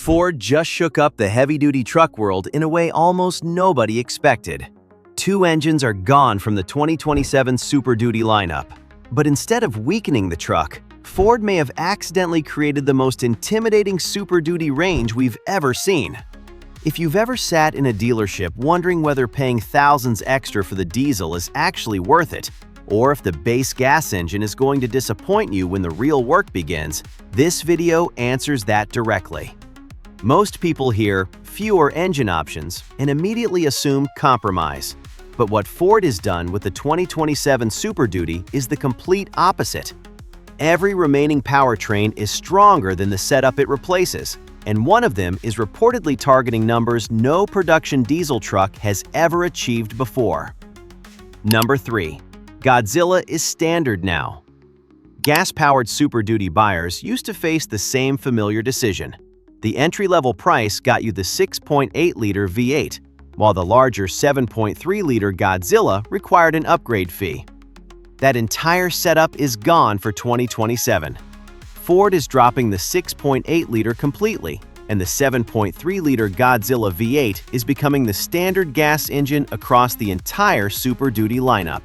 Ford just shook up the heavy-duty truck world in a way almost nobody expected. Two engines are gone from the 2027 Superduty lineup. But instead of weakening the truck, Ford may have accidentally created the most intimidating Super Duty range we've ever seen. If you've ever sat in a dealership wondering whether paying thousands extra for the diesel is actually worth it, or if the base gas engine is going to disappoint you when the real work begins, this video answers that directly. Most people hear fewer engine options and immediately assume compromise. But what Ford has done with the 2027 Super Duty is the complete opposite. Every remaining powertrain is stronger than the setup it replaces, and one of them is reportedly targeting numbers no production diesel truck has ever achieved before. Number 3. Godzilla is standard now. Gas-powered Super Duty buyers used to face the same familiar decision. The entry-level price got you the 6.8-liter V8, while the larger 7.3-liter Godzilla required an upgrade fee. That entire setup is gone for 2027. Ford is dropping the 6.8-liter completely, and the 7.3-liter Godzilla V8 is becoming the standard gas engine across the entire Super Duty lineup.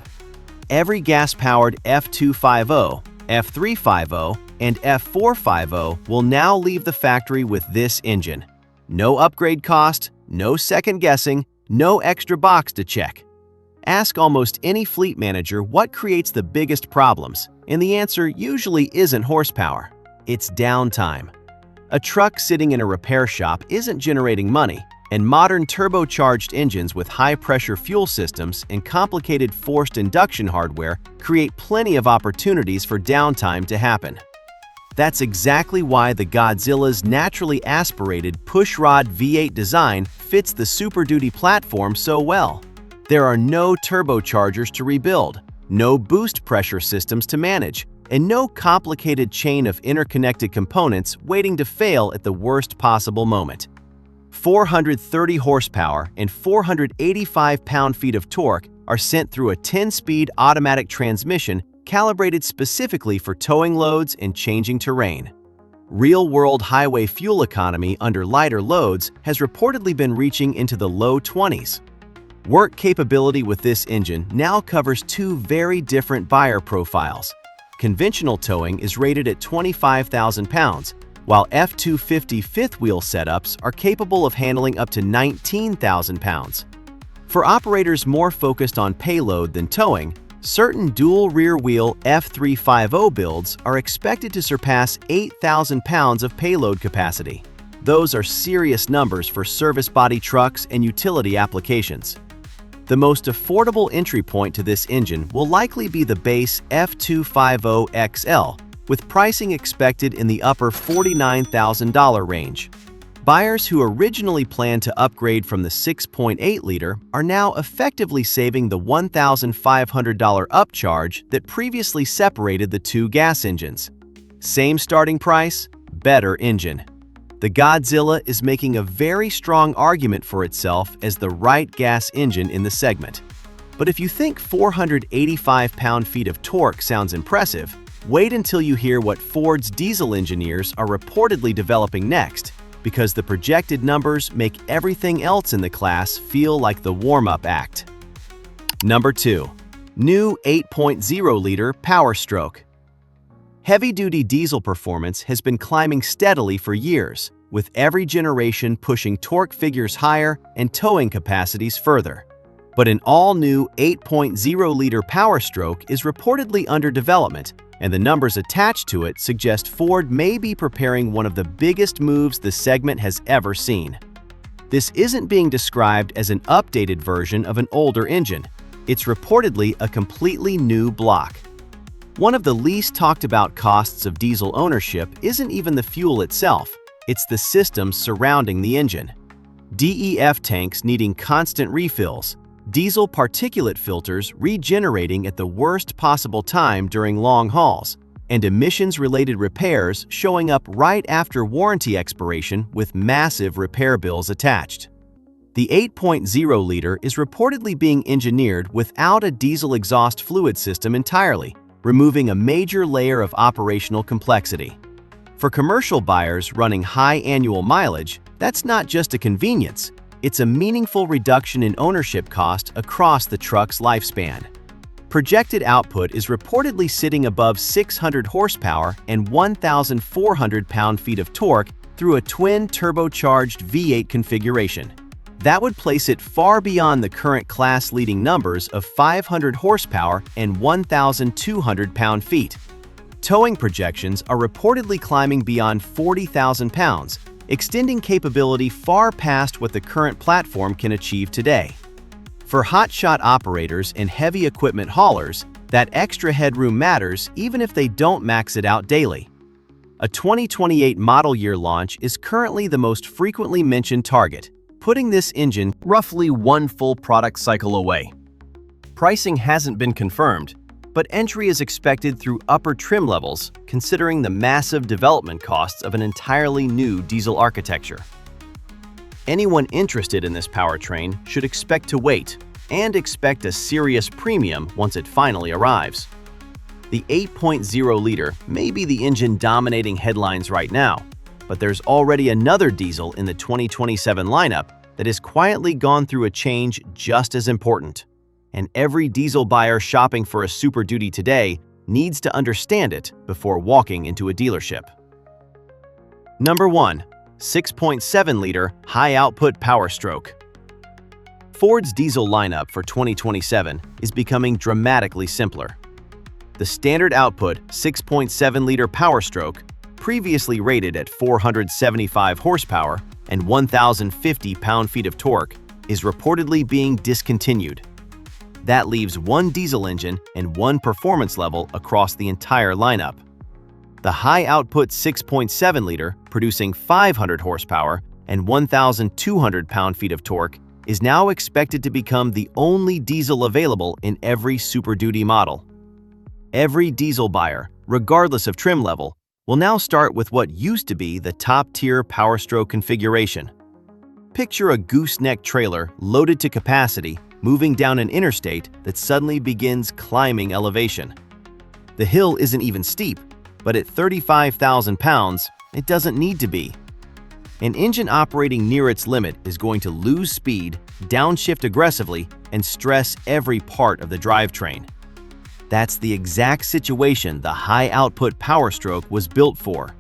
Every gas-powered F250, F350, and F450 will now leave the factory with this engine. No upgrade cost, no second guessing, no extra box to check. Ask almost any fleet manager what creates the biggest problems, and the answer usually isn't horsepower. It's downtime. A truck sitting in a repair shop isn't generating money, and modern turbocharged engines with high-pressure fuel systems and complicated forced induction hardware create plenty of opportunities for downtime to happen. That's exactly why the Godzilla's naturally aspirated pushrod V8 design fits the Super Duty platform so well. There are no turbochargers to rebuild, no boost pressure systems to manage, and no complicated chain of interconnected components waiting to fail at the worst possible moment. 430 horsepower and 485 pound-feet of torque are sent through a 10-speed automatic transmission calibrated specifically for towing loads and changing terrain. Real-world highway fuel economy under lighter loads has reportedly been reaching into the low 20s. Work capability with this engine now covers two very different buyer profiles. Conventional towing is rated at 25,000 pounds, while F250 fifth-wheel setups are capable of handling up to 19,000 pounds. For operators more focused on payload than towing, certain dual rear-wheel F350 builds are expected to surpass 8,000 pounds of payload capacity. Those are serious numbers for service body trucks and utility applications. The most affordable entry point to this engine will likely be the base F250XL, with pricing expected in the upper $49,000 range. Buyers who originally planned to upgrade from the 6.8-liter are now effectively saving the $1,500 upcharge that previously separated the two gas engines. Same starting price, better engine. The Godzilla is making a very strong argument for itself as the right gas engine in the segment. But if you think 485 pound-feet of torque sounds impressive, wait until you hear what Ford's diesel engineers are reportedly developing next, because the projected numbers make everything else in the class feel like the warm-up act. Number 2. New 8.0-liter Power Stroke. Heavy-duty diesel performance has been climbing steadily for years, with every generation pushing torque figures higher and towing capacities further. But an all-new 8.0-liter Power Stroke is reportedly under development, and the numbers attached to it suggest Ford may be preparing one of the biggest moves the segment has ever seen. This isn't being described as an updated version of an older engine. It's reportedly a completely new block. One of the least talked about costs of diesel ownership isn't even the fuel itself, it's the systems surrounding the engine. DEF tanks needing constant refills, diesel particulate filters regenerating at the worst possible time during long hauls, and emissions-related repairs showing up right after warranty expiration with massive repair bills attached. The 8.0-liter is reportedly being engineered without a diesel exhaust fluid system entirely, removing a major layer of operational complexity. For commercial buyers running high annual mileage, that's not just a convenience, it's a meaningful reduction in ownership cost across the truck's lifespan. Projected output is reportedly sitting above 600 horsepower and 1,400 pound-feet of torque through a twin turbocharged V8 configuration. That would place it far beyond the current class-leading numbers of 500 horsepower and 1,200 pound-feet. Towing projections are reportedly climbing beyond 40,000 pounds, extending capability far past what the current platform can achieve today. For hotshot operators and heavy equipment haulers, that extra headroom matters even if they don't max it out daily. A 2028 model year launch is currently the most frequently mentioned target, putting this engine roughly one full product cycle away. Pricing hasn't been confirmed, but entry is expected through upper trim levels, considering the massive development costs of an entirely new diesel architecture. Anyone interested in this powertrain should expect to wait and expect a serious premium once it finally arrives. The 8.0-liter may be the engine dominating headlines right now, but there's already another diesel in the 2027 lineup that has quietly gone through a change just as important. And every diesel buyer shopping for a Super Duty today needs to understand it before walking into a dealership. Number 1. 6.7-liter high-output Power Stroke. Ford's diesel lineup for 2027 is becoming dramatically simpler. The standard output 6.7-liter Power Stroke, previously rated at 475 horsepower and 1,050 pound-feet of torque, is reportedly being discontinued. That leaves one diesel engine and one performance level across the entire lineup. The high-output 6.7-liter, producing 500 horsepower and 1,200 pound-feet of torque, is now expected to become the only diesel available in every Super Duty model. Every diesel buyer, regardless of trim level, will now start with what used to be the top-tier Power Stroke configuration. Picture a gooseneck trailer loaded to capacity moving down an interstate that suddenly begins climbing elevation. The hill isn't even steep, but at 35,000 pounds, it doesn't need to be. An engine operating near its limit is going to lose speed, downshift aggressively, and stress every part of the drivetrain. That's the exact situation the high-output Power Stroke was built for.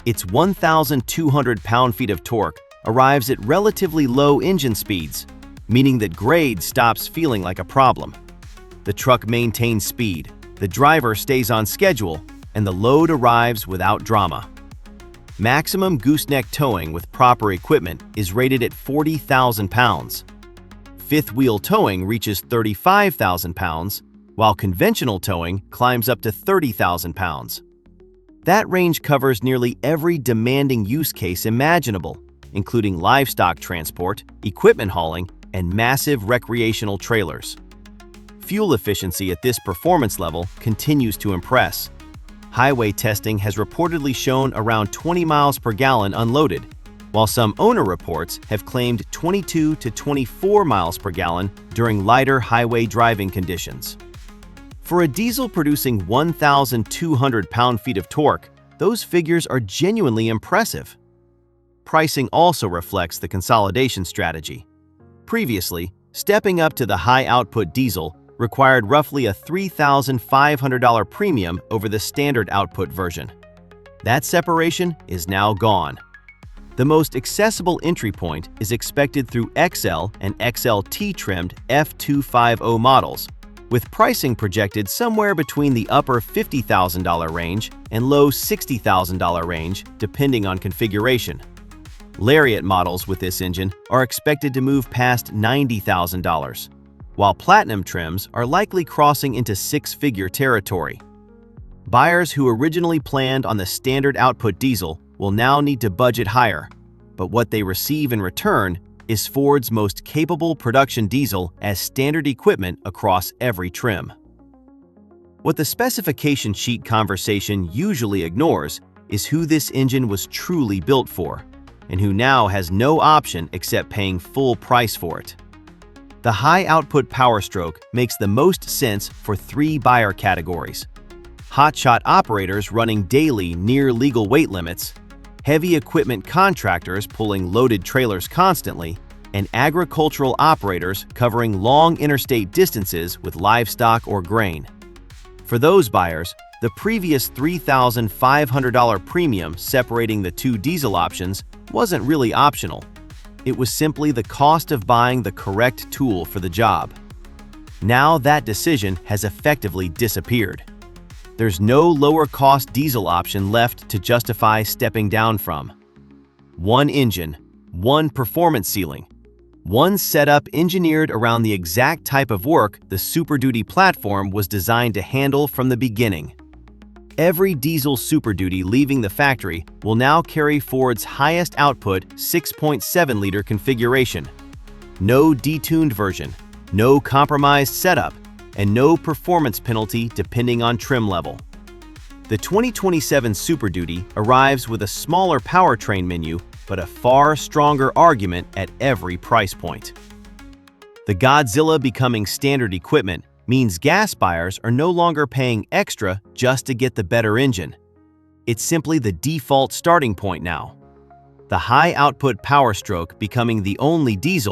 Its 1,200 pound-feet of torque arrives at relatively low engine speeds, meaning that grade stops feeling like a problem. The truck maintains speed, the driver stays on schedule, and the load arrives without drama. Maximum gooseneck towing with proper equipment is rated at 40,000 pounds. Fifth wheel towing reaches 35,000 pounds, while conventional towing climbs up to 30,000 pounds. That range covers nearly every demanding use case imaginable, including livestock transport, equipment hauling, and massive recreational trailers. Fuel efficiency at this performance level continues to impress. Highway testing has reportedly shown around 20 miles per gallon unloaded, while some owner reports have claimed 22 to 24 miles per gallon during lighter highway driving conditions. For a diesel producing 1,200 pound-feet of torque, those figures are genuinely impressive. Pricing also reflects the consolidation strategy. Previously, stepping up to the high-output diesel required roughly a $3,500 premium over the standard output version. That separation is now gone. The most accessible entry point is expected through XL and XLT-trimmed F250 models, with pricing projected somewhere between the upper $50,000 range and low $60,000 range, depending on configuration. Lariat models with this engine are expected to move past $90,000, while Platinum trims are likely crossing into six-figure territory. Buyers who originally planned on the standard output diesel will now need to budget higher, but what they receive in return is Ford's most capable production diesel as standard equipment across every trim. What the specification sheet conversation usually ignores is who this engine was truly built for, and who now has no option except paying full price for it. The high-output Power Stroke makes the most sense for three buyer categories: hotshot operators running daily near legal weight limits, heavy equipment contractors pulling loaded trailers constantly, and agricultural operators covering long interstate distances with livestock or grain. For those buyers, the previous $3,500 premium separating the two diesel options wasn't really optional. It was simply the cost of buying the correct tool for the job. Now that decision has effectively disappeared. There's no lower-cost diesel option left to justify stepping down from. One engine, one performance ceiling, one setup engineered around the exact type of work the Superduty platform was designed to handle from the beginning. Every diesel Superduty leaving the factory will now carry Ford's highest output 6.7-liter configuration. No detuned version, no compromised setup, and no performance penalty depending on trim level. The 2027 Superduty arrives with a smaller powertrain menu, but a far stronger argument at every price point. The Godzilla becoming standard equipment means gas buyers are no longer paying extra just to get the better engine. It's simply the default starting point now. The high-output Power Stroke becoming the only diesel